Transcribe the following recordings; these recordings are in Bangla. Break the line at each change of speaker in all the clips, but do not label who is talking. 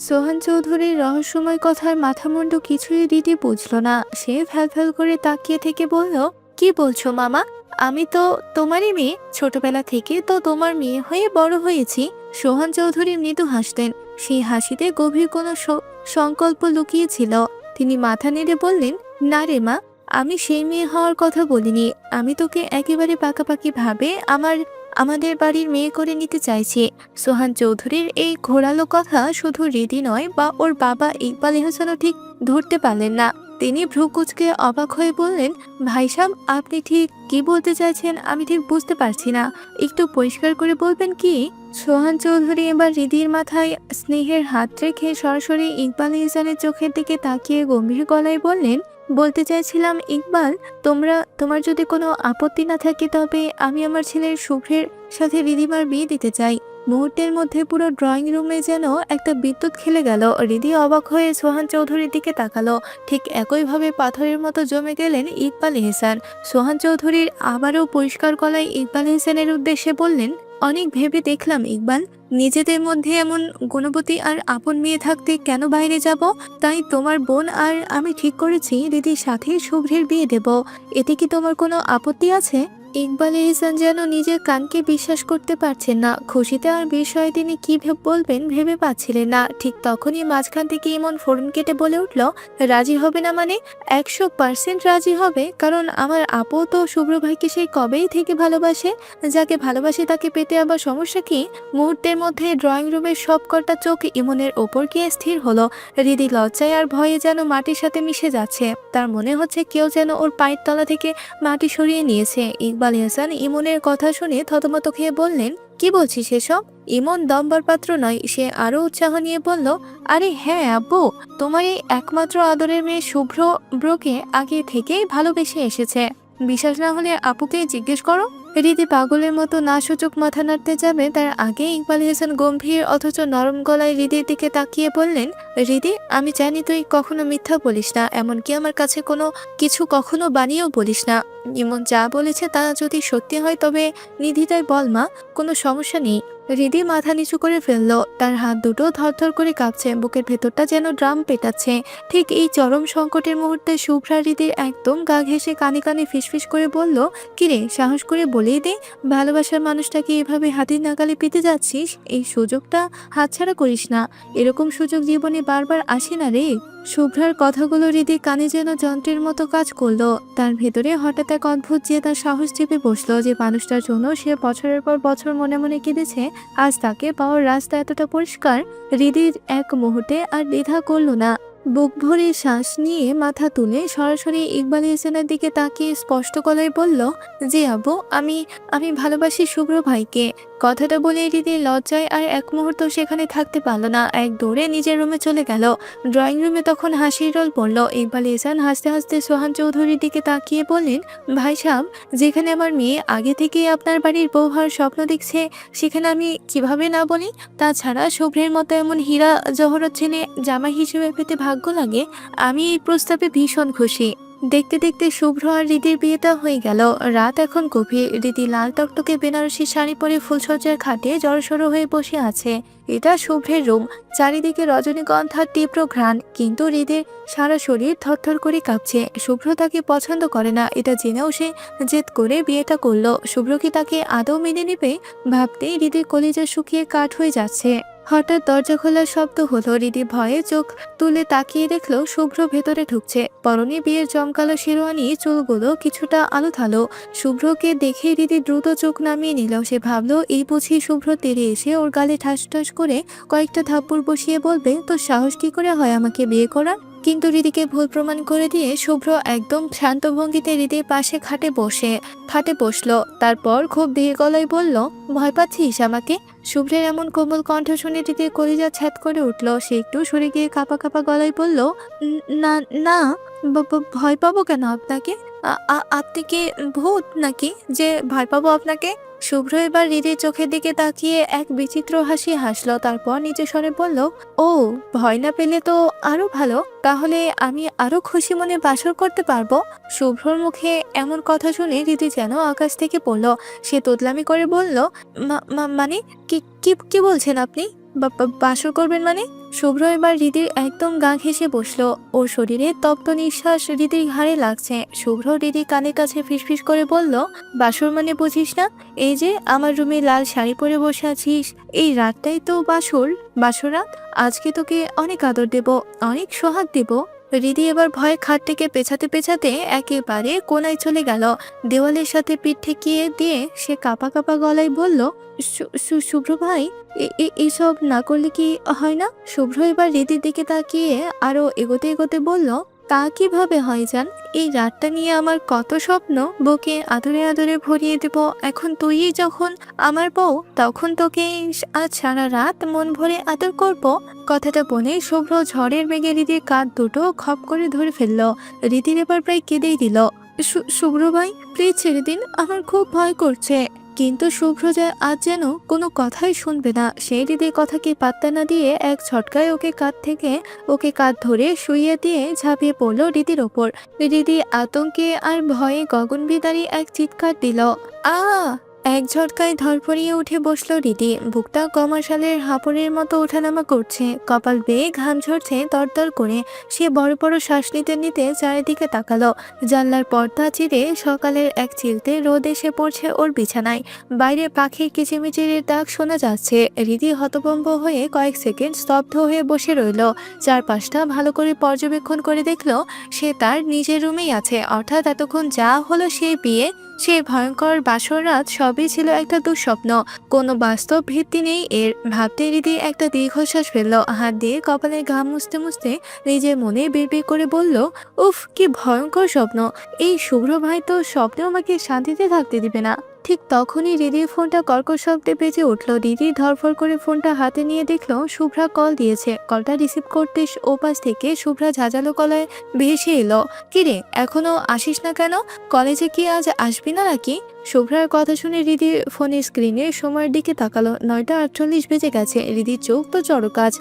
সোহান চৌধুরীর রহস্যময় কথার মাথামুন্ডু কিছুই রীতি বুঝল না। সে ফ্যাল করে তাকিয়ে থেকে বলল, কি বলছো মামা? আমি তো তোমারই মেয়ে, ছোটবেলা থেকে তো তোমার মেয়ে হয়ে বড় হয়েছি। সোহান চৌধুরী মৃদু হাসতেন। সেই হাসিতে গভীর কোনো সংকল্প লুকিয়ে ছিল। তিনি মাথা নেড়ে বললেন, না রে মা, আমি সেই মেয়ে হওয়ার কথা বলিনি। আমি তোকে একেবারে পাকাপাকি ভাবে আমাদের বাড়ির মেয়ে করে নিতে চাইছি। সোহান চৌধুরীর এই ঘোরালো কথা শুধু রীতি নয়, বা ওর বাবা ইকবাল এহসানও ঠিক ধরতে পারলেন না। তিনি ভ্রু কুঁচকে অবাক হয়ে বললেন, ভাই সাহেব, আপনি ঠিক কি বলতে চাইছেন? আমি ঠিক বুঝতে পারছি না, একটু পরিষ্কার করে বলবেন কি? সোহান চৌধুরী এবার হৃদির মাথায় স্নেহের হাত রেখে সরাসরি ইকবাল এহসানের চোখের দিকে তাকিয়ে গম্ভীর গলায় বললেন, বলতে চাইছিলাম ইকবাল, তোমার যদি কোনো আপত্তি না থাকে তবে আমি আমার ছেলের শুভ্রের সাথে রিদিমার বিয়ে দিতে চাই। মুহূর্তের মধ্যে পুরো ড্রয়িং রুমে যেন একটা বিদ্যুৎ খেলে গেল। রিদি অবাক হয়ে সোহান চৌধুরীর দিকে তাকালো। ঠিক একইভাবে পাথরের মতো জমে গেলেন ইকবাল এহসান। সোহান চৌধুরীর আবারও পরিষ্কার গলায় ইকবাল এহসানের উদ্দেশ্যে বললেন, অনেক ভেবে দেখলাম ইকবাল, নিজেদের মধ্যে এমন গুণবতী আর আপন মেয়ে থাকতে কেন বাইরে যাব? তাই তোমার বোন আর আমি ঠিক করেছি রিদির সাথে শুভ্রের বিয়ে দেব। এতে কি তোমার কোনো আপত্তি আছে? ইকবাল এহসান যেন নিজের কানকে বিশ্বাস করতে পারছেন না। খুশিতে আর বিষয়ে তিনি কি বলবেন ভেবে পাচ্ছিলেন না। ঠিক তখনই মাঝখান থেকে ইমন ফোন কেটে বলে উঠল, রাজি হবে না মানে? 100% রাজি হবে, কারণ আমার আপু তো শুভ্র ভাইকে সেই কবেই থেকে ভালোবাসে। যাকে ভালোবাসে তাকে পেতে আবার সমস্যা কি? মুহূর্তের মধ্যে ড্রয়িং রুমের সব কটা চোখ ইমনের ওপর গিয়ে স্থির হলো। হৃদি লজ্জায় আর ভয়ে যেন মাটির সাথে মিশে যাচ্ছে। তার মনে হচ্ছে কেউ যেন ওর পায়ের তলা থেকে মাটি সরিয়ে নিয়েছে। ইকবাল এহসান ইমনের কথা শুনে থতমত খেয়ে বললেন, কি বলছিস এসব? ইমন দমবার পাত্র নয়। সে আরো উৎসাহ নিয়ে বলল, আরে হ্যাঁ আব্বু, তোমার এই একমাত্র আদরের মেয়ে শুভ্র ব্রোকে আগে থেকেই ভালোবেসে এসেছে। বিশ্বাস না হলে আপুকে জিজ্ঞেস করো। রীতি পাগলের মতো নাসূচক মাথা নাড়তে যাবে তার আগে ইকবাল এহসান গম্ভীর অথচ নরম গলায় হৃদির দিকে তাকিয়ে বললেন, হৃদি, আমি জানি তুই কখনো মিথ্যা বলিস না, এমনকি আমার কাছে কোনো কিছু কখনো বানিয়েও বলিস না। ইমন যা বলেছে তা যদি সত্যি হয় তবে নির্দ্বিধায় বল মা, কোনো সমস্যা নেই। হৃদি মাথা নিচু করে ফেললো। তার হাত দুটো থরথর করে কাঁপছে, বুকের ভেতরটা যেন ড্রাম পেটাচ্ছে। ঠিক এই চরম সংকটের মুহূর্তে শুভ্রা হৃদির একদম গা ঘেঁষে কানে কানে ফিসফিস করে বলল, কিরে, সাহস করে বলেই দে, ভালোবাসার মানুষটাকে এভাবে হাতির নাগালে পেতে যাচ্ছিস? এই সুযোগটা হাতছাড়া করিস না। এরকম সুযোগ জীবনে বারবার আসে না রে। শুভ্রার কথাগুলো হৃদি কানে যেন যন্ত্রের মতো কাজ করলো। তার ভেতরে হঠাৎ এক অদ্ভুত যে তার সাহস চেপে বসলো। যে মানুষটার জন্য সে বছরের পর বছর মনে মনে কেঁদেছে, আজ তাকে পাওয়ার রাস্তা এতটা পরিষ্কার। হৃদির এক মুহূর্তে আর দ্বিধা করলো না। বুক ভরে শ্বাস নিয়ে মাথা তুলে সরাসরি ইকবাল এহসানের দিকে তাকিয়ে স্পষ্ট গলায় বলল, জি আব্বু, আমি আমি ভালোবাসি শুভ্র ভাইকে। কথাটা বলে হৃদি লজ্জায় আর এক মুহূর্ত সেখানে থাকতে পারল না। এক দৌড়ে নিজের রুমে চলে গেল। ড্রয়িং রুমে তখন হাসির রোল পড়ল। ইকবাল এহসান হাসতে হাসতে সোহান চৌধুরীর দিকে তাকিয়ে বললেন, ভাই সাহেব, যেখানে আমার মেয়ে আগে থেকেই আপনার বাড়ির বউ হওয়ার স্বপ্ন দেখছে, সেখানে আমি কিভাবে না বলি? তাছাড়া শুভ্রের মতো এমন হীরা জহরত ছেলে জামাই হিসেবে পেতে ভাগ্য লাগে। আমি এই প্রস্তাবে ভীষণ খুশি। দেখতে দেখতে শুভ্র আর হৃদির বিয়েটা হয়ে গেল। রাত এখন গভীর। হৃদি লাল টকটকে বেনারসি শাড়ি পরে ফুলসজ্জার খাটে জড়সড় হয়ে বসে আছে। এটা শুভ্রের রুম। চারিদিকে রজনীগন্ধার তীব্র ঘ্রাণ, কিন্তু হৃদের সারা শরীর থরথর করে কাঁপছে। শুভ্র তাকে পছন্দ করে না, এটা জেনেও সে জেদ করে বিয়েটা করলো। শুভ্র কি তাকে আদৌ মেনে নেবে? ভাবতেই হৃদির কলিজা শুকিয়ে কাঠ হয়ে যাচ্ছে। হঠাৎ দরজা খোলার শব্দ হলো। হৃদি ভয়ে চোখ তুলে তাকিয়ে দেখলো শুভ্র ভেতরে ঢুকছে। পরনে বিয়ের জমকালো শেরওয়ানি, চুলগুলো কিছুটা আলোথালো। শুভ্রকে দেখে হৃদি দ্রুত চোখ নামিয়ে নিল। সে ভাবলো এই বুঝি শুভ্র তেড়ে এসে ওর গালে ঠাস ঠাস করে কয়েকটা থাপ্পড় বসিয়ে বলবে, তোর সাহস কি করে হয় আমাকে বিয়ে করার? কিন্তু হৃদিকে ভুল প্রমাণ করে দিয়ে শুভ্র একদম শান্ত ভঙ্গিতে হৃদির পাশে খাটে বসলো। তারপর খুব ধীর গলায় বলল, ভয় পাচ্ছিস আমাকে? শুভ্রের এমন কোমল কণ্ঠ শুনে হৃদির কলিজা ছ্যাদ করে উঠল। সে একটু সরে গিয়ে কাঁপা কাঁপা গলায় বলল, না না, ভয় পাবো কেন আপনাকে? আপনি কি ভূত নাকি যে ভয় পাবো আপনাকে? শুভ্র এবার হৃদির চোখের দিকে তাকিয়ে এক বিচিত্র হাসি হাসলো। তারপর নিচে স্বরে বলল, ও, ভয় না পেলে তো আরো ভালো, তাহলে আমি আরো খুশি মনে বাসর করতে পারবো। শুভ্রর মুখে এমন কথা শুনে হৃদি যেন আকাশ থেকে পড়ল। সে তোতলামি করে বলল, মানে কি কি কি বলছেন আপনি? বাসর করবেন মানে? শুভ্র এবার হৃদির একদম গা ঘেঁষে বসলো। ওর শরীরে তপ্ত নিঃশ্বাস হৃদির ঘাড়ে লাগছে। শুভ্র হৃদির কানের কাছে ফিসফিস করে বলল, বাসর মানে বুঝিস না? এই যে আমার রুমে লাল শাড়ি পরে বসে আছিস, এই রাতটাই তো বাসর। বাসরাত। আজকে তোকে অনেক আদর দেব, অনেক সোহাগ দেব। হৃদি এবার ভয়ে খাট থেকে পেছাতে পেছাতে একেবারে কোনায় চলে গেল। দেওয়ালের সাথে পিঠ ঠেকিয়ে দিয়ে সে কাঁপা কাঁপা গলায় বলল, শুভ্র ভাই, এইসব না করলে কি হয় না? শুভ্র এবার হৃদির দিকে তাকিয়ে আরো এগোতে এগোতে বলল, তা কিভাবে হয় জান? এই রাতটা নিয়ে আমার কত স্বপ্ন বুকে আদরে আদরে ভরিয়ে দেব। এখন তুই যখন আমার বউ, তখন তোকে আজ সারা রাত মন ভরে আদর করব। কথাটা বলে শুভ্র ঝড়ের বেগে হৃদির কাঁধ দুটো খপ করে ধরে ফেললো। হৃদির এবার প্রায় কেঁদেই দিল। শুভ্র ভাই, প্লিজ ছেড়ে দিন, আমার খুব ভয় করছে। কিন্তু শুভ্র আজ যেন কোনো কথাই শুনবে না। সেই হৃদির কথাকে পাত্তা না দিয়ে এক ঝটকায় ওকে কাঁধ ধরে শুইয়ে দিয়ে ঝাঁপিয়ে পড়লো হৃদির ওপর। হৃদি আতঙ্কে আর ভয়ে গগনবিদারী এক চিৎকার দিল, আ! এক ঝটকায় ধরফড়িয়ে উঠে বসলো হৃদি। বুকটা কমাশালের হাঁপড়ের মতো ওঠানামা করছে, কপাল বেয়ে ঘাম ঝরছে দরদর করে। সে বড় বড় শ্বাস নিতে নিতে চারিদিকে তাকালো। জানলার পর্দা চিরে সকালের এক চিলতে রোদ এসে পড়ছে ওর বিছানায়। বাইরে পাখির কিচিমিচির ডাক শোনা যাচ্ছে। হৃদি হতভম্ব হয়ে কয়েক সেকেন্ড স্তব্ধ হয়ে বসে রইল। চারপাশটা ভালো করে পর্যবেক্ষণ করে দেখলো সে তার নিজের রুমেই আছে। অর্থাৎ এতক্ষণ যা হলো সেই বিয়ে, সে ভয়ঙ্কর বাসর রাত সবই ছিল একটা দুঃস্বপ্ন। কোনো বাস্তব ভিত্তি নেই এর। ভাবতে হৃদি একটা দীর্ঘশ্বাস ফেললো। হাত দিয়ে কপালে ঘাম মুছতে মুছতে নিজের মনে বিড়বিড় করে বলল, উফ, কি ভয়ঙ্কর স্বপ্ন! এই শুভ্র ভাই তো স্বপ্নেও আমাকে শান্তিতে থাকতে দিবে না। ঠিক তখনই হৃদির ফোনটা কর্কশ শব্দে বেজে উঠলো। হৃদি ধরফর করে ফোনটা হাতে নিয়ে দেখলো শুভ্রা কল দিয়েছে। কলটা রিসিভ করতে ওপাশ থেকে শুভ্রা ঝাঁঝালো গলায় ভেসে এলো, কিরে, এখনো আসিস না কেন? কলেজে কি আজ আসবি না নাকি? শুভ্রার কথা শুনে হৃদি ফোনের স্ক্রিনে সময়ের দিকে তাকালো। 9:48 বেজে গেছে। হৃদির চোখ তো চড়কাজ।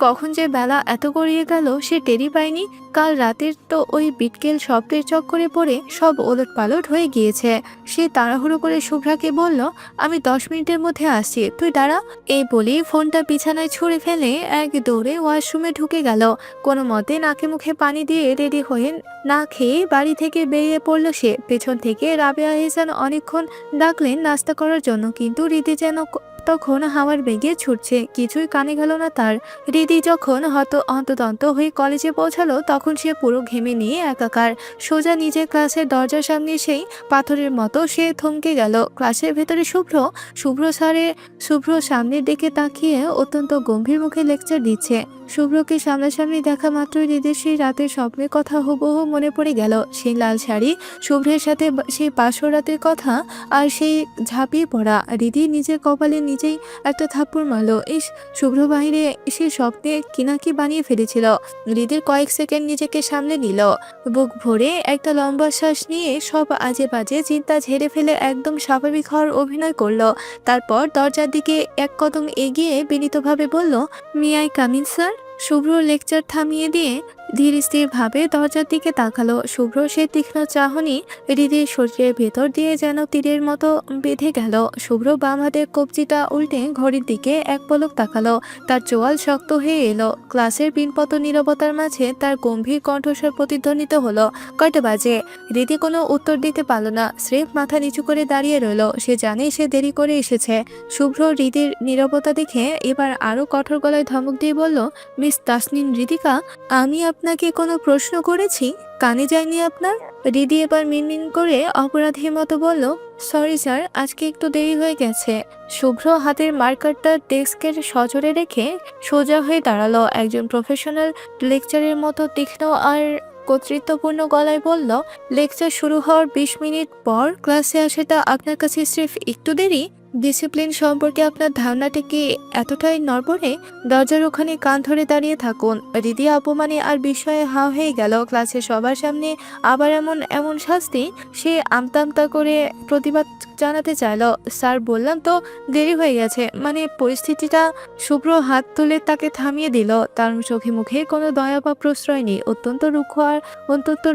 কখন যে বেলা এত গড়িয়ে গেল সে টেরই পায়নি। কাল রাতের তো ওই বিটকেল শব্দের চক্করে পড়ে সব ওলটপালট হয়ে গিয়েছে। সে তাড়াহুড়ো করে শুভ্রাকে বলল, আমি 10 মিনিটের মধ্যে আসছি, তুই দাঁড়া। এই বলেই ফোনটা বিছানায় ছুঁড়ে ফেলে এক দৌড়ে ওয়াশরুমে ঢুকে গেল। কোনো মতে নাকে মুখে পানি দিয়ে রেডি হয়ে না খেয়ে বাড়ি থেকে বেরিয়ে পড়ল সে। পেছন থেকে রাবেয়া এহসান অনেকক্ষণ ডাকলেন নাস্তা করার জন্য, কিন্তু হৃদি যেন তখন হাওয়ার বেগে ছুটছে, কিছুই কানে গেল না তার। হৃদি যখন হন্তদন্ত হয়ে কলেজে পৌঁছালো তখন সে পুরো ঘেমে নিয়ে একাকার। সোজা নিজের ক্লাসের দরজার সামনে সেই পাথরের মতো সে থমকে গেল। ক্লাসের ভেতরে শুভ্র সামনের দিকে তাকিয়ে অত্যন্ত গম্ভীর মুখে লেকচার দিচ্ছে। শুভ্রকে সামনাসামনি দেখা মাত্রই হৃদির সেই রাতের স্বপ্নের কথা হুবহু মনে পড়ে গেল। সেই লাল শাড়ি, শুভ্রের সাথে সেই বাসর রাতের কথা, আর সেই ঝাঁপিয়ে পড়া। হৃদি নিজের কপালে নিজেই একটা থাপ্পড় মারলো। ইস, শুভ্র বাহিরে সে স্বপ্নে কিনাকি বানিয়ে ফেলেছিল। হৃদির কয়েক সেকেন্ড নিজেকে সামলে নিল। বুক ভরে একটা লম্বা শ্বাস নিয়ে সব আজে বাজে চিন্তা ঝেড়ে ফেলে একদম স্বাভাবিক হওয়ার অভিনয় করলো। তারপর দরজার দিকে এক কদম এগিয়ে বিনীতভাবে বলল, may I come in sir? Shubhra lecture থামিয়ে দিয়ে ধীর স্থির ভাবে দরজার দিকে তাকালো। শুভ্র সে তীক্ষ্ণ চাহনি হৃদির শরীরের ভেতর দিয়ে যেন তীরের মতো বেঁধে গেল। শুভ্র বাম হাতের কবজিটা উল্টে ঘড়ির দিকে এক পলক তাকালো। তার চোয়াল শক্ত হয়ে এলো। ক্লাসের পিনপত নীরবতার মাঝে তার গম্ভীর কণ্ঠস্বর প্রতিধ্বনিত হলো, কয়টা বাজে? হৃদি কোনো উত্তর দিতে পারল না, স্রেফ মাথা নিচু করে দাঁড়িয়ে রইল। সে জানে সে দেরি করে এসেছে। শুভ্র হৃদির নীরবতা দেখে এবার আরো কঠোর গলায় ধমক দিয়ে বলল, মিস তাসনিন হৃদিকা, আমি আপনাকে কোনো প্রশ্ন করেছি? কানে যায়নি আপনার? হৃদি এবার মিনমিন করে অপরাধীর মতো বলল, সরি স্যার, আজকে একটু দেরি হয়ে গেছে। শুভ্র হাতের মার্কারটা ডেস্কের সজোরে রেখে সোজা হয়ে দাঁড়ালো। একজন প্রফেশনাল লেকচারের মতো তীক্ষ্ণ আর কর্তৃত্বপূর্ণ গলায় বলল, লেকচার শুরু হওয়ার 20 মিনিট পর ক্লাসে আসাটা আপনার কাছে স্রেফ একটু দেরি? ডিসিপ্লিন সম্পর্কে আপনার ধারণাটা কি এতটাই নড়বড়ে? দরজার ওখানে কান ধরে দাঁড়িয়ে থাকুন। হৃদি অপমানে আর বিস্ময়ে হাঁ হয়ে গেল। ক্লাসে সবার সামনে আবার এমন শাস্তি! সে আমতা করে প্রতিবাদ জানাতে চাইল, স্যার বললাম তো দেরি হয়ে গেছে, মানে পরিস্থিতিটা। শুভ্র হাত তুলে তাকে থামিয়ে দিল। তার চোখে মুখে কোনো দয়া বা প্রশ্রয় নেই। অত্যন্ত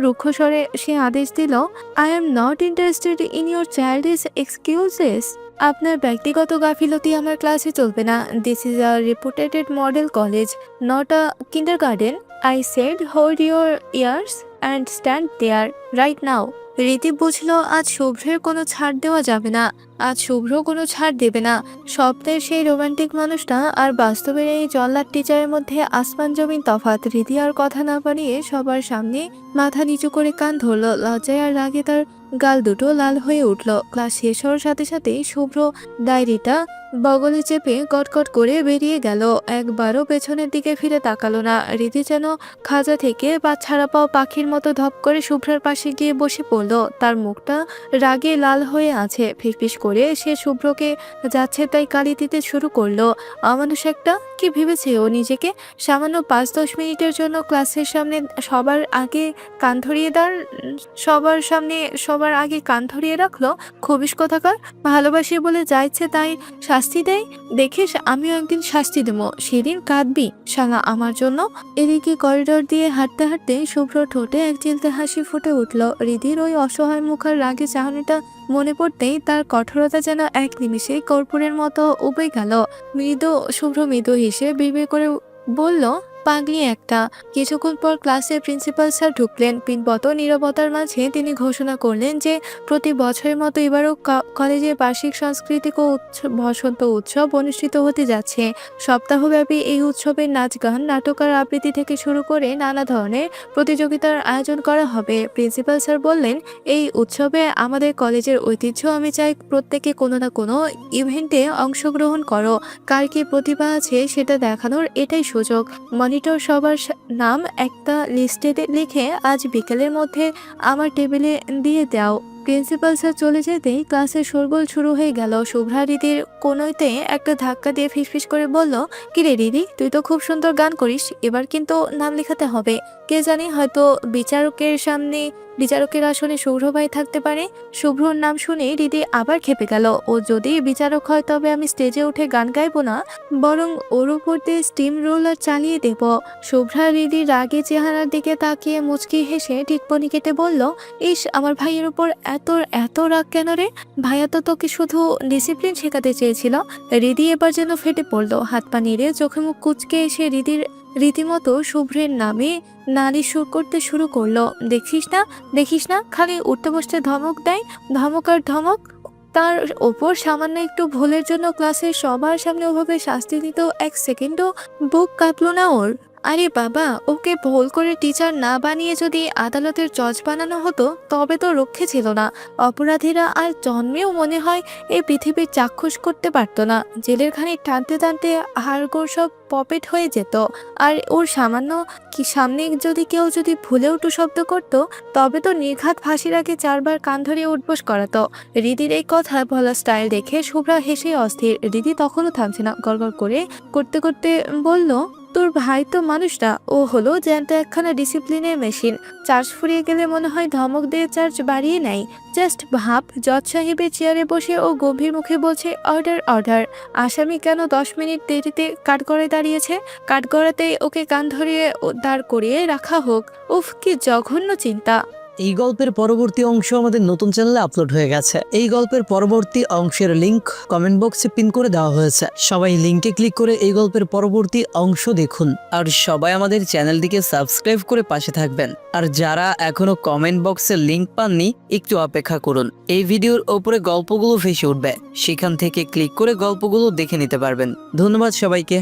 রুক্ষ স্বরে সে আদেশ দিল, I am not interested in your childish excuses. আপনার ব্যক্তিগত গাফিলতি আমার ক্লাসে চলবে না। This is a reputed model college, not a kindergarten. I said hold your ears and stand there right now. Riti বুঝলো আজ শুভ্রের কোনো ছাড় দেওয়া যাবে না, আজ শুভ্র কোনো ছাড় দেবে না। স্বপ্নের সেই রোমান্টিক মানুষটা আর বাস্তবের এই জল্লাদ টিচারের মধ্যে আসমান জমিন তফাৎ। রীতি আর কথা না বাড়িয়ে সবার সামনে মাথা নিচু করে কান ধরলো। লজ্জায় আর রাগে তার গাল দুটো লাল হয়ে উঠল। ক্লাস শেষ হওয়ার সাথে সাথেই শুভ্র ডায়েরিটা বগলে চেপে কটকট করে বেরিয়ে গেল। একবারও পেছনের দিকে ফিরে তাকালো না। রীতি যেন খাঁচা থেকে বা ছাড়া পাওয়া পাখির মতো ধপ করে শুভ্রার পাশে গিয়ে বসে পড়ল। তার মুখটা রাগে লাল হয়ে আছে। ফিসফিস করে সে শুভ্রকে যাচ্ছে তাই গালি দিতে শুরু করলো। অমানুষ একটা, কি ভেবেছে ও নিজেকে? সামান্য 5-10 মিনিটের জন্য ক্লাসের সামনে সবার আগে কান ধরিয়ে সবার আগে কান ধরিয়ে রাখলো। খবিশ কোথাকার। ভালোবাসি বলে যা ইচ্ছে তাই শাস্তি দেয়। দেখিস আমিও একদিন শাস্তি দেবো, সেদিন কাঁদবি শালা আমার জন্য। এদিকে করিডোর দিয়ে হাঁটতে হাঁটতে শুভ্র ঠোঁটে এক চিলতে হাসি ফুটে উঠল। হৃদির ওই অসহায় মুখের রাগে চাহনিটা মনে পড়তেই তার কঠোরতা যেন এক নিমিষে কর্পূরের মতো উবে গেল। শুভ্র মৃদু হেসে বিড়বিড় করে বলল, পাগলি একটা। কিছুক্ষণ পর ক্লাসে প্রিন্সিপাল স্যার ঢুকলেন। পিনপত নীরবতার মাঝে তিনি ঘোষণা করলেন যে প্রতি বছরের মতো এবারও কলেজে বার্ষিক সাংস্কৃতিক ও বসন্ত উৎসব অনুষ্ঠিত হতে যাচ্ছে। সপ্তাহব্যাপী এই উৎসবের নাচ গান, নাটক আর আবৃত্তি থেকে শুরু করে নানা ধরনের প্রতিযোগিতার আয়োজন করা হবে। প্রিন্সিপাল স্যার বললেন, এই উৎসবে আমাদের কলেজের ঐতিহ্য, আমি চাই প্রত্যেকে কোনো না কোনো ইভেন্টে অংশগ্রহণ করো। কার কি প্রতিভা আছে সেটা দেখানোর এটাই সুযোগ। মনিটর সবার নাম একটা লিস্টে লিখে আজ বিকেলের মধ্যে আমার টেবিলে দিয়ে দাও। প্রিন্সিপাল স্যার চলে যেতেই ক্লাসের শোরগোল শুরু হয়ে গেল। শুভ্রা রীতির কোনোতে একটা ধাক্কা দিয়ে ফিসফিস করে বলল, কিরে দিদি, তুই তো খুব সুন্দর গান করিস, এবার কিন্তু নাম লেখাতে হবে। কে জানি হয়তো বিচারকের আসনে শুভ্র ভাই থাকতে পারে। শুভ্রর নাম শুনে রীতি আবার খেপে গেল। ও যদি বিচারক হয় তবে আমি স্টেজে উঠে গান গাইবো না, বরং ওর উপর দিয়ে স্টিম রোলার চালিয়ে দেব। শুভ্রা রীতির রাগে চেহারার দিকে তাকিয়ে মুচকি হেসে টিটপনি কেটে বলল, ইস, আমার ভাইয়ের উপর এত রাগ কেন রে? ভাইয়া তো তোকে শুধু ডিসিপ্লিন শেখাতে চেয়েছিল। রীতি এবার যেন ফেটে পড়লো। হাত পা নেড়ে চোখে মুখ কুচকে এসে রীতিমতো শুভ্রের নামে নালিশ সুর করতে শুরু করলো। দেখিস না খালি উঠতে বসতে ধমক দেয়, ধমক আর ধমক। তার ওপর সামান্য একটু ভুলের জন্য ক্লাসের সবার সামনে ওভাবে শাস্তি দিত। এক সেকেন্ডও বুক কাঁপলো না ওর। আরে বাবা, ওকে ভুল করে টিচার না বানিয়ে যদি আদালতের জজ বানানো হতো তবে তো রক্ষে ছিল না। অপরাধীরা আর জন্মেও মনে হয় এই পৃথিবীর চাক্ষুষ করতে পারতো না। জেলের খানি টানতে টানতে হাড়গোড় সব পপেট হয়ে যেত। আর ওর সামনে কেউ যদি ভুলেও টু শব্দ করত তবে তো নির্ঘাত ফাঁসির আগে 4বার কান ধরিয়ে উঠবোস করাতো। রীতির এই কথা বলা স্টাইল দেখে শুভ্রা হেসে অস্থির। রীতি তখনও থামছে না, গড়গড় করতে বলল, তোর ভাই তো মানুষটা, ও হলো জ্যান্ত একখানা ডিসিপ্লিনের মেশিন। চার্জ ফুরিয়ে গেলে মনে হয় ধমক দিয়ে চার্জ বাড়িয়ে নেয়। জাস্ট ভাব, জজ সাহেবের চেয়ারে বসে ও গম্ভীর মুখে বলছে, অর্ডার অর্ডার। আসামি কেন 10 মিনিট দেরিতে কাঠগড়ায় দাঁড়িয়েছে? কাঠগড়াতেই ওকে কান ধরিয়ে দাঁড় করিয়ে রাখা হোক। উফ, কি জঘন্য চিন্তা।
এই গল্পের পরবর্তী অংশ আমাদের নতুন চ্যানেলে আপলোড হয়ে গেছে। এই গল্পের পরবর্তী অংশের লিংক কমেন্ট বক্সে পিন করে দেওয়া হয়েছে। সবাই লিংকে ক্লিক করে এই গল্পের পরবর্তী অংশ দেখুন। আর সবাই আমাদের চ্যানেলটিকে সাবস্ক্রাইব করে পাশে থাকবেন। আর যারা এখনো কমেন্ট বক্সের লিংক পাননি, একটু অপেক্ষা করুন। এই ভিডিওর ওপরে গল্পগুলো ভেসে উঠবে, সেখান থেকে ক্লিক করে গল্পগুলো দেখে নিতে পারবেন। ধন্যবাদ সবাইকে।